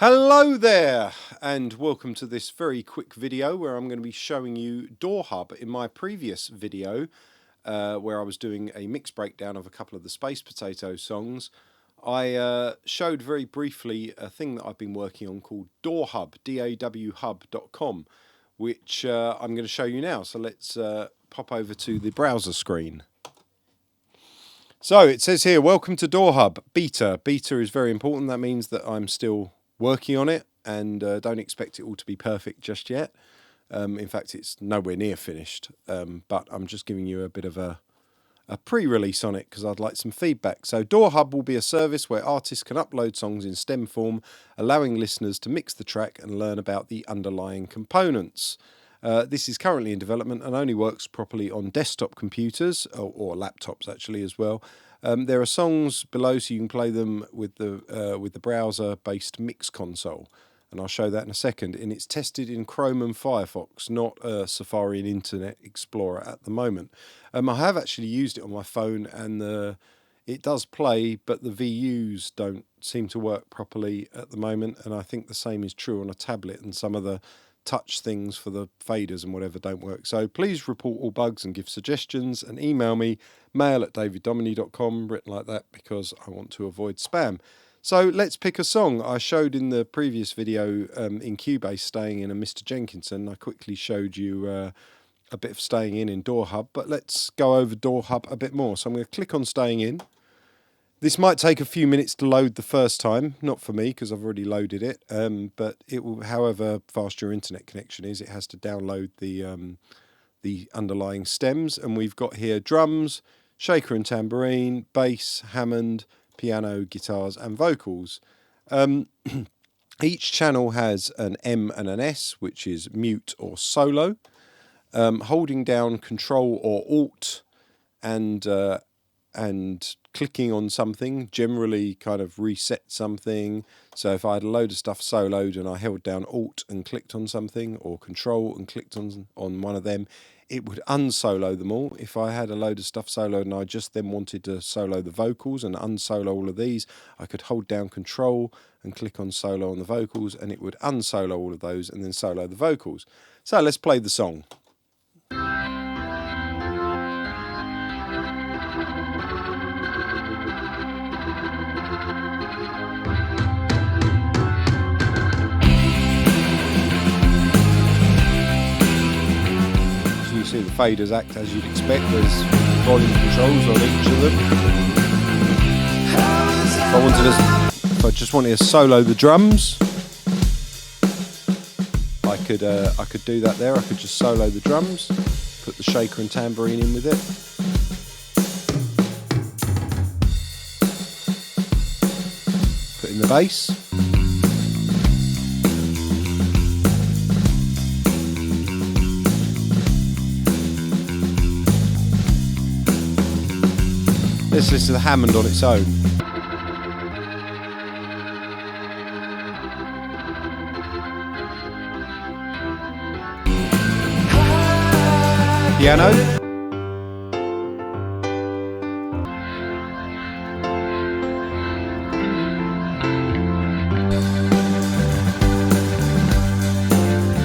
Hello there, and welcome to this very quick video where I'm going to be showing you DAWHUB. In my previous video, where I was doing a mix breakdown of a couple of the Space Potato songs, I showed very briefly a thing that I've been working on called DAWHUB, DAWHUB.com, which I'm going to show you now. So let's pop over to the browser screen. So it says here, welcome to DAWHUB, beta. Beta is very important. That means that I'm still working on it, and don't expect it all to be perfect just yet. In fact, it's nowhere near finished, but I'm just giving you a bit of a pre-release on it because I'd like some feedback. So DAWHUB will be a service where artists can upload songs in stem form, allowing listeners to mix the track and learn about the underlying components. This is currently in development and only works properly on desktop computers, or laptops actually as well. There are songs below, so you can play them with the browser-based mix console, and I'll show that in a second. And it's tested in Chrome and Firefox, not Safari and Internet Explorer at the moment. I have actually used it on my phone, and it does play, but the VUs don't seem to work properly at the moment, and I think the same is true on a tablet, and some of the touch things for the faders and whatever don't work. So please report all bugs and give suggestions, and email me, mail@daviddominy.com, written like that because I want to avoid spam. So let's pick a song. I showed in the previous video in Cubase staying in a Mr. Jenkinson. I quickly showed you a bit of staying in DAWHUB, but let's go over DAWHUB a bit more. So I'm going to click on staying in. This might take a few minutes to load the first time, not for me because I've already loaded it, but it will, however fast your internet connection is, it has to download the underlying stems, and we've got here drums, shaker and tambourine, bass, Hammond, piano, guitars and vocals. Each channel has an M and an S, which is mute or solo. Holding down Control or Alt and clicking on something generally kind of reset something. So if I had a load of stuff soloed and I held down Alt and clicked on something, or Control and clicked on one of them, it would unsolo them all. If I had a load of stuff soloed and I just then wanted to solo the vocals and unsolo all of these, I could hold down Control and click on solo on the vocals, and it would unsolo all of those and then solo the vocals. So let's play the song. See the faders act as you'd expect. There's volume controls on each of them. If I just wanted to solo the drums, I could do that there. I could just solo the drums, put the shaker and tambourine in with it. Put in the bass. Let's listen to the Hammond on its own. Piano.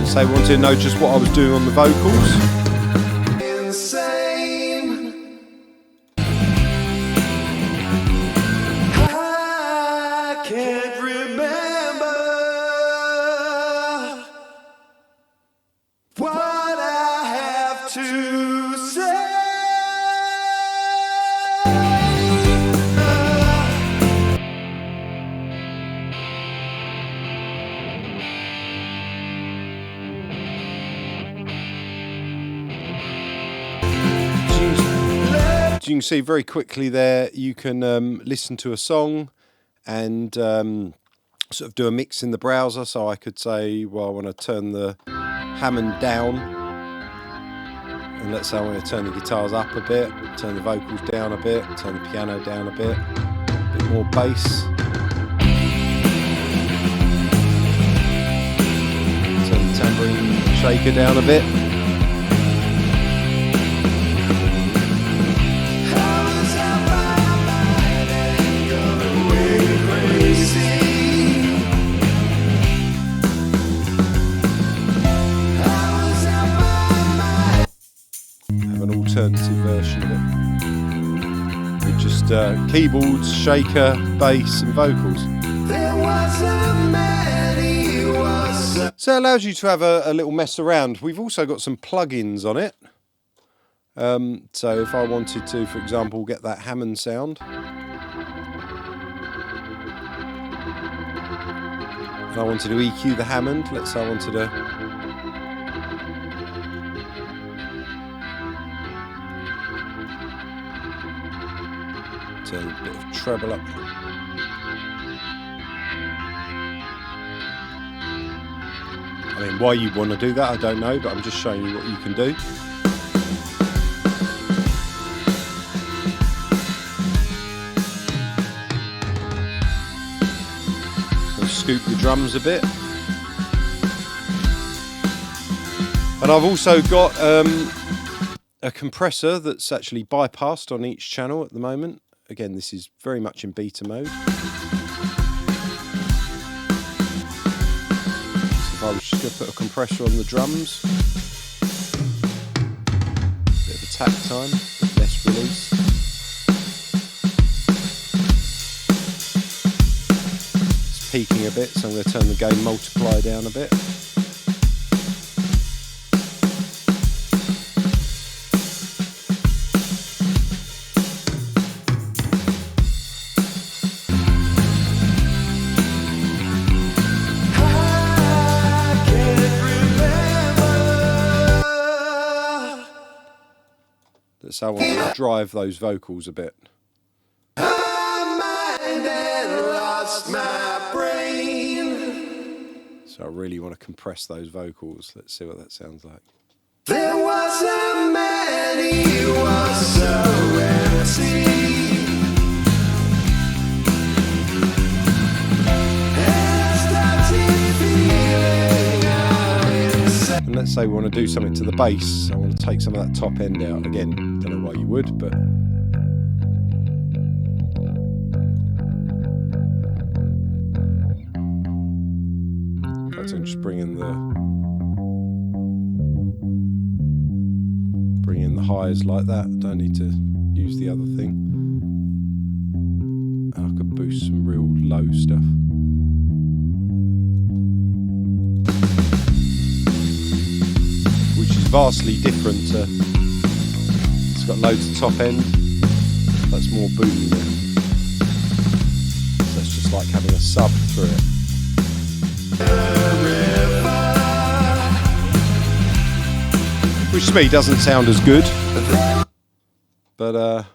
Say we wanted to know just what I was doing on the vocals. You can see very quickly there, you can listen to a song and sort of do a mix in the browser. So I could say, well, I want to turn the Hammond down, and let's say I want to turn the guitars up a bit, turn the vocals down a bit, turn the piano down a bit more bass, turn the tambourine shaker down a bit. alternative version of it. With just keyboards, shaker, bass and vocals. So it allows you to have a little mess around. We've also got some plugins on it. So if I wanted to, for example, get that Hammond sound. If I wanted to EQ the Hammond, let's say I wanted to turn a bit of treble up. I mean, why you want to do that, I don't know, but I'm just showing you what you can do. Scoop the drums a bit. And I've also got a compressor that's actually bypassed on each channel at the moment. Again, this is very much in beta mode. So if I was just going to put a compressor on the drums, bit of attack time, bit less release. Peaking a bit, so I'm going to turn the gain multiplier down a bit. That's how I want to drive those vocals a bit. So I really want to compress those vocals. Let's see what that sounds like. There was a man, he was so empty. And let's say we want to do something to the bass. I want to take some of that top end out. Again, don't know why you would, but I'm just bring in the highs like that. Don't need to use the other thing. And I could boost some real low stuff. Which is vastly different to, it's got loads of top end. That's more boom there. So it's just like having a sub through it. Which to me doesn't sound as good, but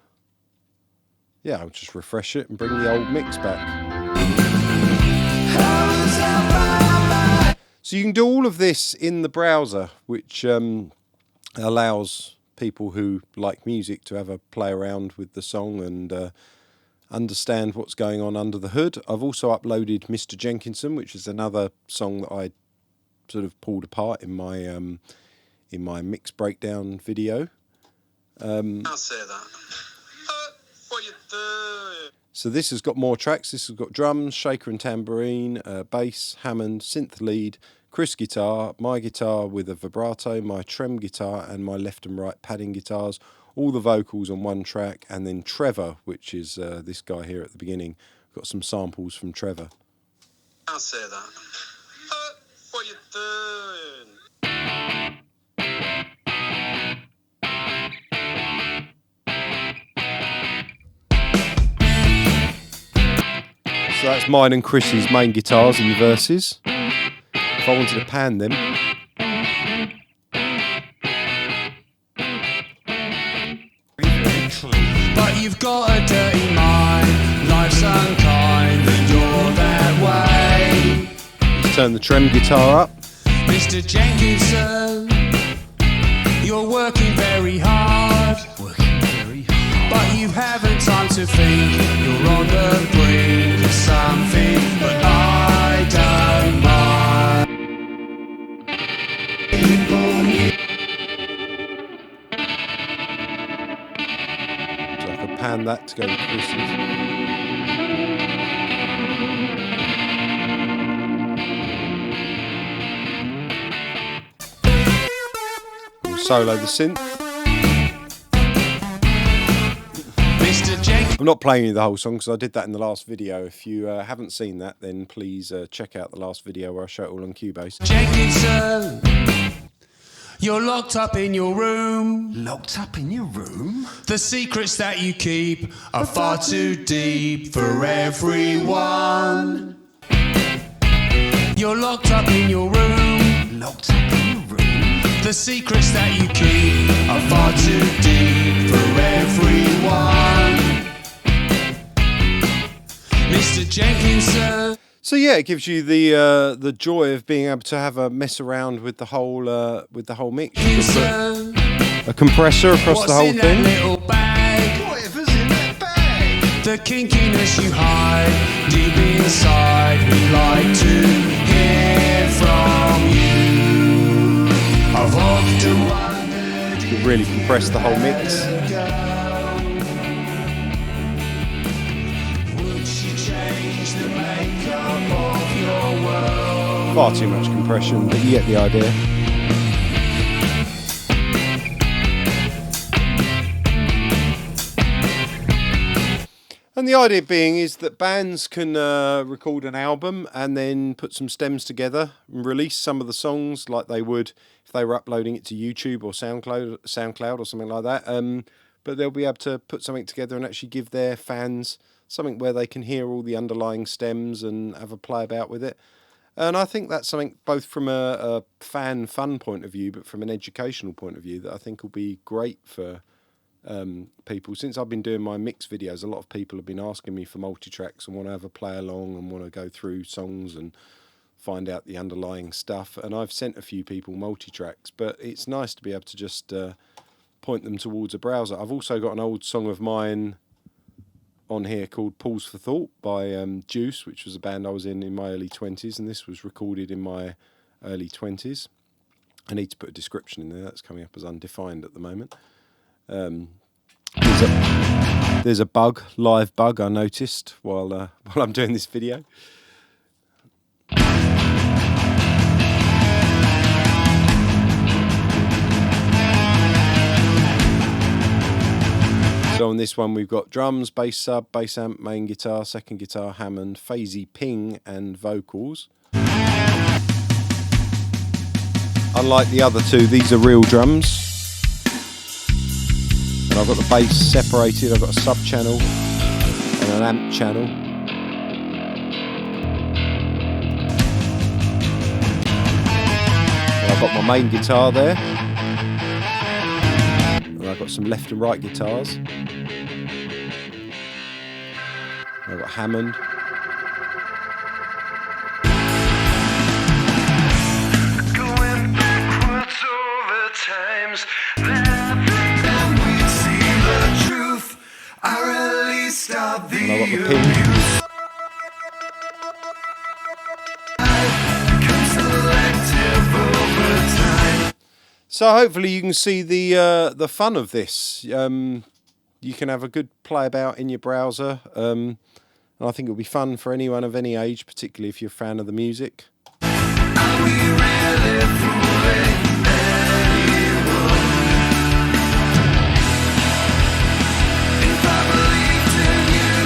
yeah, I'll just refresh it and bring the old mix back. So you can do all of this in the browser, which allows people who like music to have a play around with the song and understand what's going on under the hood. I've also uploaded Mr. Jenkinson, which is another song that I sort of pulled apart in my mix breakdown video. I'll say that. What you doing? So this has got more tracks. This has got drums, shaker and tambourine, bass, Hammond, synth lead, Chris guitar, my guitar with a vibrato, my trem guitar and my left and right padding guitars. All the vocals on one track, and then Trevor, which is this guy here at the beginning. Got some samples from Trevor. I'll say that. What you doing? So that's mine and Chris's main guitars in the verses. If I wanted to pan them, but you've got a dirty mind, life's unkind, and you're that way. turn the trem guitar up. Mr. Jenkinson, you're working very hard, but you haven't time to think. You're on the brink of something, but I don't mind. So I could pan that to go to Chris's. We'll solo the synth. I'm not playing you the whole song because I did that in the last video. If you haven't seen that, then please check out the last video where I show it all on Cubase. Jenkinson, you're locked up in your room. Locked up in your room? The secrets that you keep are far too deep for everyone. You're locked up in your room. Locked up in your room? The secrets that you keep are far too deep for everyone. Mr. Jenkinson. So yeah, it gives you the joy of being able to have a mess around with the whole mix. You can put a compressor across What's the whole in thing. That little bag? Whatever's in that bag? The kinkiness you hide deep inside. We'd like to hear from you. I've often wondered. You can really compress the whole mix. Would she change the makeup of your world? Far too much compression, but you get the idea. And the idea being is that bands can record an album and then put some stems together and release some of the songs like they would if they were uploading it to YouTube or SoundCloud or something like that. But they'll be able to put something together and actually give their fans something where they can hear all the underlying stems and have a play about with it. And I think that's something both from a fan fun point of view, but from an educational point of view that I think will be great for people. Since I've been doing my mix videos, a lot of people have been asking me for multi-tracks and want to have a play along and want to go through songs and find out the underlying stuff. And I've sent a few people multi-tracks, but it's nice to be able to just point them towards a browser. I've also got an old song of mine on here called Pause for Thought by Juice, which was a band I was in my early 20s, and this was recorded in my early 20s. I need to put a description in there. That's coming up as undefined at the moment. There's a bug, live bug I noticed while I'm doing this video. So on this one we've got drums, bass sub, bass amp, main guitar, second guitar, Hammond, phasey ping and vocals. Unlike the other two, these are real drums. And I've got the bass separated, I've got a sub channel and an amp channel. And I've got my main guitar there. And I've got some left and right guitars. I've got Hammond. Going backwards over times that we see the truth. I released of the And I've got the ping. So hopefully you can see the fun of this. You can have a good play about in your browser. And I think it'll be fun for anyone of any age, particularly if you're a fan of the music. Are we really fooling anyone? If I believed in you,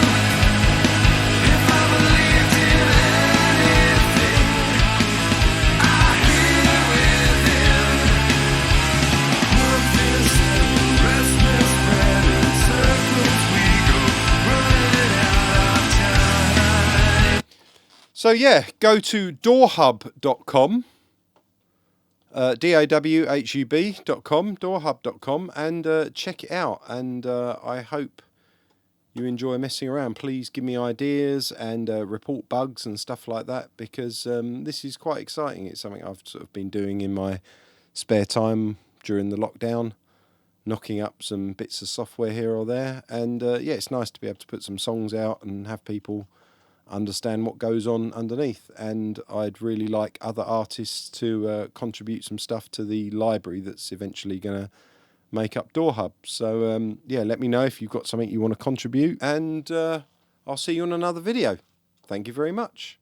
if I believed in anything, I hear within. Nothing's restless, spread in circles we go, running out of time. So yeah, go to DAWHUB.com, DAWHUB.com, DAWHUB.com, and check it out. And I hope you enjoy messing around. Please give me ideas and report bugs and stuff like that, because this is quite exciting. It's something I've sort of been doing in my spare time during the lockdown, knocking up some bits of software here or there. And yeah, it's nice to be able to put some songs out and have people understand what goes on underneath. And I'd really like other artists to contribute some stuff to the library that's eventually going to make up DAWHUB. So yeah, let me know if you've got something you want to contribute, and I'll see you on another video. Thank you very much.